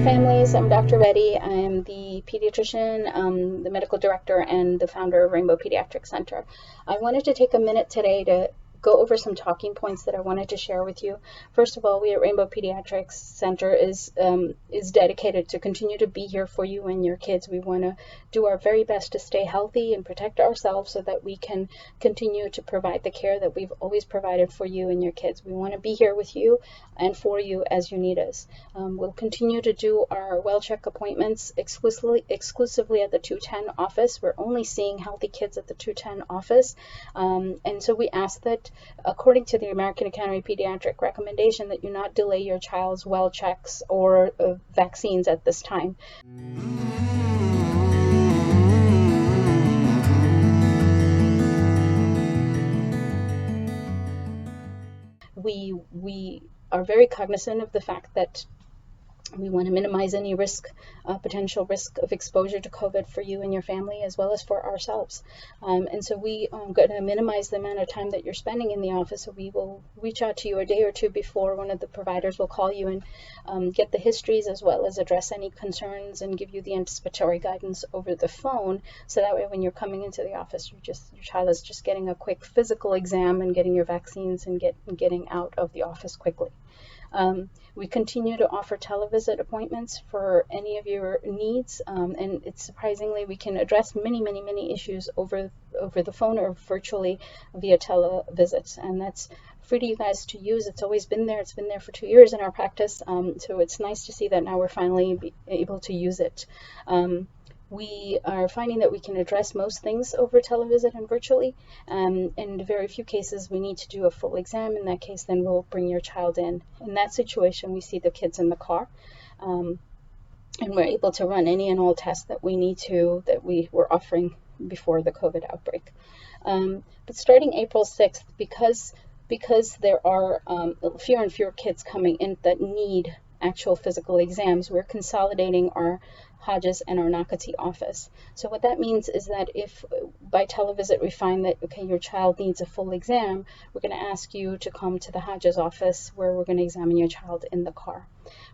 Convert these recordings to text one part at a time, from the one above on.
families. I'm Dr. Reddy. I am the pediatrician, the medical director, and the founder of Rainbow Pediatric Center. I wanted to take a minute today to go over some talking points that I wanted to share with you. First of all, we at Rainbow Pediatric Center is dedicated to continue to be here for you and your kids. We want to do our very best to stay healthy and protect ourselves so that we can continue to provide the care that we've always provided for you and your kids. We want to be here with you and for you as you need us. We'll continue to do our well check appointments exclusively at the 210 office. We're only seeing healthy kids at the 210 office. And so we ask that, according to the American Academy of Pediatric recommendation, that you not delay your child's well checks or vaccines at this time. We are very cognizant of the fact that we want to minimize any potential risk of exposure to COVID for you and your family, as well as for ourselves. And so we are going to minimize the amount of time that you're spending in the office. So we will reach out to you a day or two before. One of the providers will call you and get the histories, as well as address any concerns and give you the anticipatory guidance over the phone. So that way, when you're coming into the office, your child is just getting a quick physical exam and getting your vaccines and getting out of the office quickly. We continue to offer televisit appointments for any of your needs, and it's surprisingly we can address many issues over the phone or virtually via televisits, and that's free to you guys to use. It's always been there. It's been there for 2 years in our practice, so it's nice to see that now we're finally able to use it. We are finding that we can address most things over televisit and virtually. In very few cases, we need to do a full exam. In that case, then we'll bring your child in. In that situation, we see the kids in the car, and we're able to run any and all tests that we need to, that we were offering before the COVID outbreak. But starting April 6th, because there are fewer and fewer kids coming in that need actual physical exams, we're consolidating our Hodges and our Nocatee office. So what that means is that if by televisit we find that, okay, your child needs a full exam, we're going to ask you to come to the Hodges office, where we're going to examine your child in the car.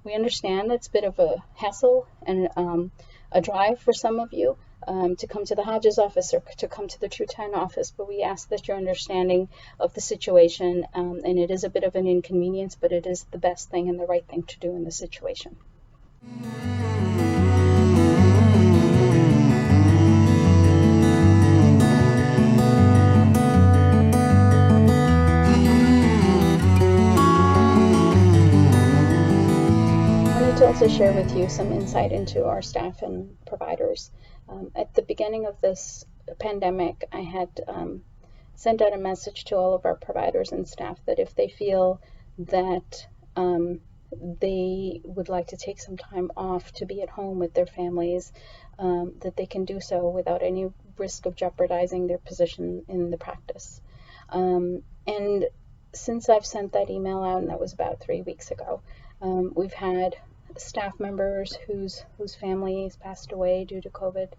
We understand that's a bit of a hassle and a drive for some of you to come to the Hodges office or to come to the 210 office, but we ask that you're understanding of the situation, and it is a bit of an inconvenience, but it is the best thing and the right thing to do in the situation. To also share with you some insight into our staff and providers. At the beginning of this pandemic, I had sent out a message to all of our providers and staff that if they feel that they would like to take some time off to be at home with their families, that they can do so without any risk of jeopardizing their position in the practice. And since I've sent that email out, and that was about 3 weeks ago, we've had staff members whose families passed away due to COVID.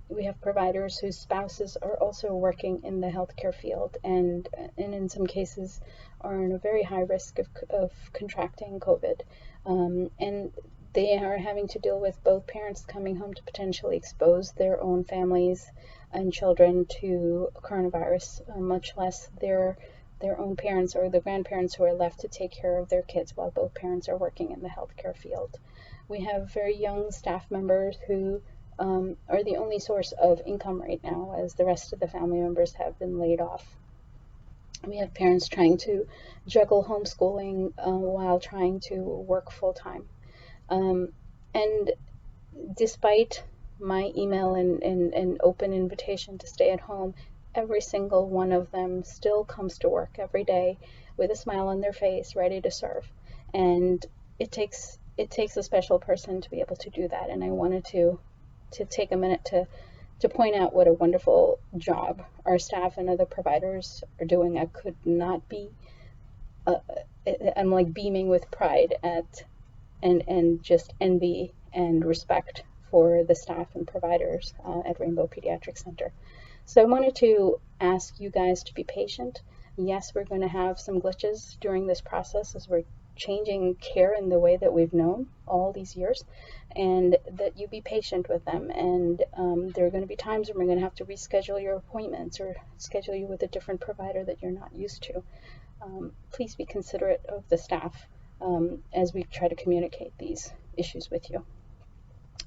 We have providers whose spouses are also working in the healthcare field, and in some cases are in a very high risk of contracting COVID. And they are having to deal with both parents coming home to potentially expose their own families and children to coronavirus, much less their own parents or the grandparents who are left to take care of their kids while both parents are working in the healthcare field. We have very young staff members who are the only source of income right now, as the rest of the family members have been laid off. We have parents trying to juggle homeschooling while trying to work full-time. And despite my email and open invitation to stay at home, every single one of them still comes to work every day with a smile on their face, ready to serve. And it takes a special person to be able to do that. And I wanted to take a minute to point out what a wonderful job our staff and other providers are doing. I could not be, I'm like beaming with pride at and just envy and respect for the staff and providers at Rainbow Pediatric Center. So I wanted to ask you guys to be patient. Yes, we're going to have some glitches during this process as we're changing care in the way that we've known all these years, and that you be patient with them. And there are going to be times when we're going to have to reschedule your appointments or schedule you with a different provider that you're not used to. Please be considerate of the staff as we try to communicate these issues with you.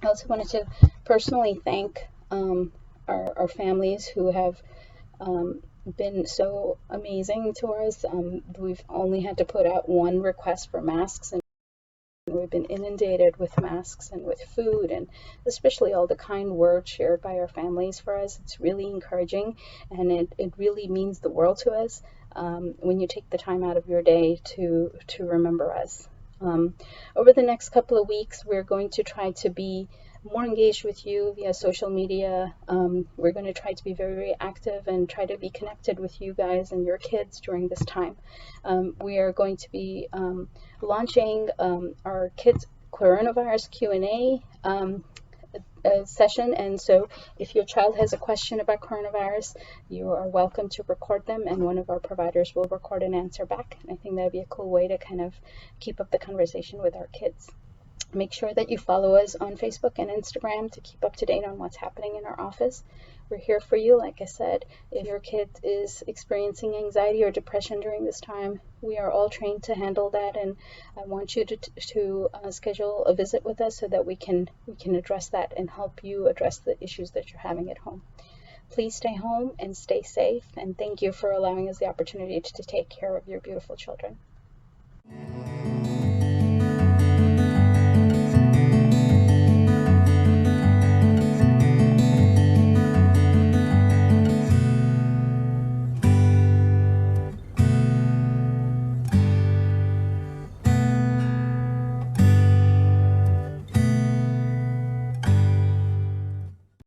I also wanted to personally thank our families who have been so amazing to us. We've only had to put out one request for masks, and we've been inundated with masks and with food, and especially all the kind words shared by our families for us. It's really encouraging, and it really means the world to us when you take the time out of your day to remember us. Over the next couple of weeks, we're going to try to be more engaged with you via social media. We're going to try to be very, very active and try to be connected with you guys and your kids during this time. We are going to be launching our kids coronavirus Q&A session, and so if your child has a question about coronavirus, you are welcome to record them, and one of our providers will record an answer back. And I think that'd be a cool way to kind of keep up the conversation with our kids. Make sure that you follow us on Facebook and Instagram to keep up to date on what's happening in our office. We're here for you. Like I said, if your kid is experiencing anxiety or depression during this time, we are all trained to handle that, and I want you to schedule a visit with us so that we can address that and help you address the issues that you're having at home. Please stay home and stay safe, and thank you for allowing us the opportunity to take care of your beautiful children.